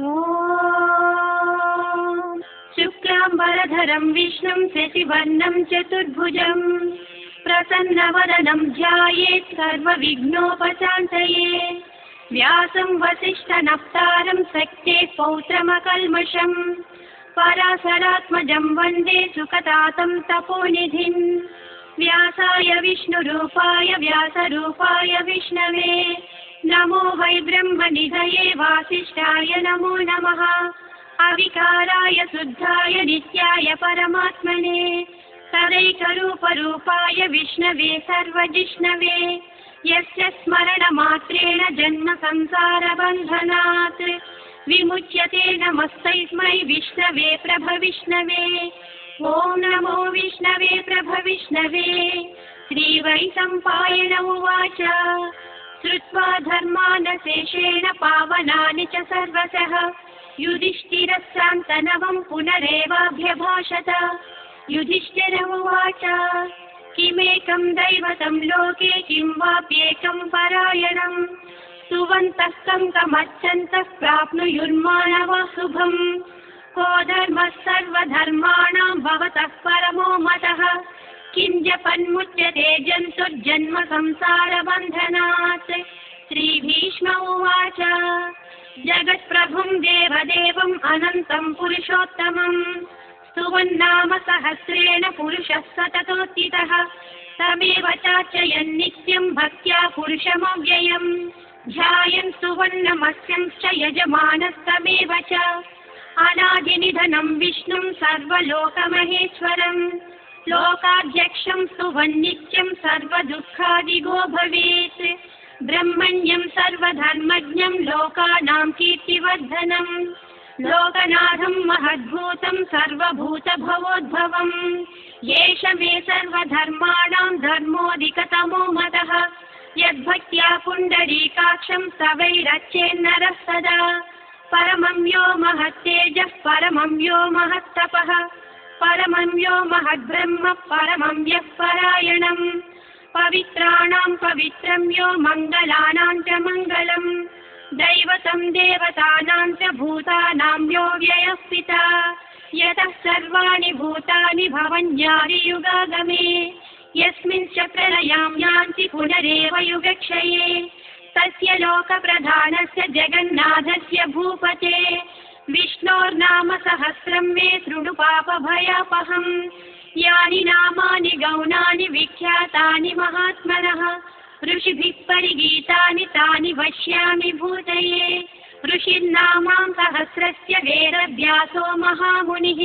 ॐ शुक्लाम्बरधरं विष्णुं शशिवर्णं चतुर्भुजं प्रसन्नवदनं ध्यायेत् सर्वविघ्नोपशान्तये व्यासं वसिष्ठनप्तारं शक्तेः पौत्रमकल्मषम् पराशरात्मजं वन्दे सुखदातं तपोनिधिं व्यासाय विष्णुरूपाय व्यासरूपाय विष्णवे नमो वै ब्रह्मनिधये वासिष्ठाय नमो नमः अविकाराय शुद्धाय नित्याय परमात्मने तदैकरूपरूपाय विष्णवे सर्वजिष्णवे यस्य स्मरणमात्रेण जन्म संसारबन्धनात् विमुच्यते नमस्तस्मै विष्णवे प्रभविष्णवे ॐ नमो विष्णवे प्रभविष्णवे श्रीवैशम्पायन उवाच श्रुत्वा धर्मानशेषेण पावनानि च सर्वशः युधिष्ठिरस्यान्तनवं पुनरेवाभ्यभाषत युधिष्ठिर उवाच किमेकं दैवतं लोके किं वाप्येकं परायणं स्तुवन्तः कमर्चन्तः प्राप्नुयुर्मानवः शुभम् को धर्मः सर्वधर्माणां भवतः परमो मतः किं जपन्मुच्यते जन्तुर्जन्म संसारबन्धनात् श्रीभीष्म उवाच जगत्प्रभुं देवदेवम् अनन्तं पुरुषोत्तमं स्तुवन्नाम सहस्रेण पुरुषः सततोत्थितः तमेव चार्चयन् नित्यं भक्त्या पुरुषमव्ययम् ध्यायन् स्तुवन्नमस्यंश्च यजमानस्तमेव च अनादिनिधनं विष्णुं सर्वलोकमहेश्वरं लोकाध्यक्षं स्तुवन्नित्यं सर्वदुःखादिगो भवेत् ब्रह्मण्यं सर्वधर्मज्ञं लोकानां कीर्तिवर्धनं लोकनाथं महद्भूतं सर्वभूतभवोद्भवं येष मे सर्वधर्माणां धर्मोऽधिकतमो मतः यद्भक्त्या पुण्डरीकाक्षं स्तवैरर्चेन्नरः सदा परमं यो महत्तेजः परमं यो महत्तपः परमं यो महद्ब्रह्म परमं यः परायणं पवित्राणां पवित्रं यो मङ्गलानां च मङ्गलं दैवतं देवतानां च भूतानां यो व्ययः पिता यतः सर्वाणि भूतानि भवन्यादियुगागमे यस्मिन् च प्रलयां यान्ति पुनरेव युगक्षये तस्य लोकप्रधानस्य जगन्नाथस्य भूपते विष्णोर्नाम सहस्रं मे शृणु पापभयापहम् यानि नामानि गौणानि विख्यातानि महात्मनः ऋषिभिः परिगीतानि तानि वक्ष्यामि भूतये ऋषिर्नामां सहस्रस्य वेदव्यासो महामुनिः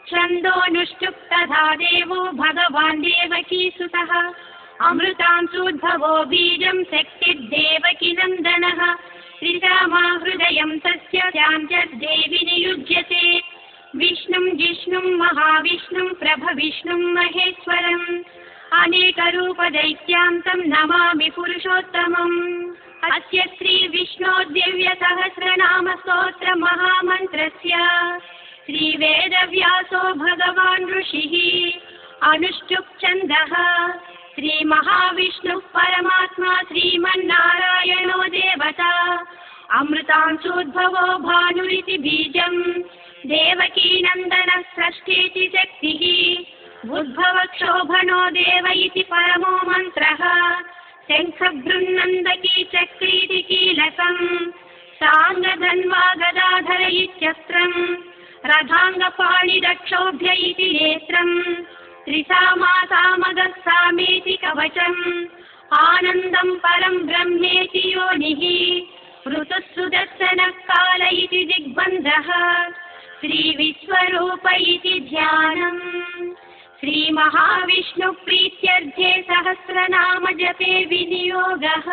छन्दोऽनुष्टुप् तथा देवो भगवान् देवकीसुतः अमृतांशोद्भवो बीजं शक्तिर्देवकीनन्दनः श्रीरामा हृदयं तस्य शान्त्यदेवि नियुज्यते विष्णुं जिष्णुं महाविष्णुं प्रभविष्णुं महेश्वरम् अनेकरूपदैत्यान्तं नमामि पुरुषोत्तमम् अस्य श्रीविष्णोर्दिव्यसहस्रनामस्तोत्रमहामन्त्रस्य श्रीवेदव्यासो भगवान् ऋषिः अनुष्टुप् छन्दः श्रीमहाविष्णुः परमात्मा श्रीमन्नारायणो देवता अमृतांशोद्भवो भानुरिति बीजं देवकीनन्दनः षष्ठीति शक्तिः उद्भवक्षोभनो देव इति परमो मन्त्रः शङ्खबृन्नन्दकी चक्रीति कीलकम् साङ्गधन्वा गदाधर इत्यस्त्रम् रथाङ्गपाणिरक्षोभ्य इति नेत्रम् त्रिसामासामगः सामेति कवचम् आनन्दं परं ब्रह्मेति योनिः ऋतुः सुदर्शनः काल इति दिग्बन्धः श्रीविश्वरूप इति ध्यानम् श्रीमहाविष्णुप्रीत्यर्थे सहस्रनाम जपे विनियोगः।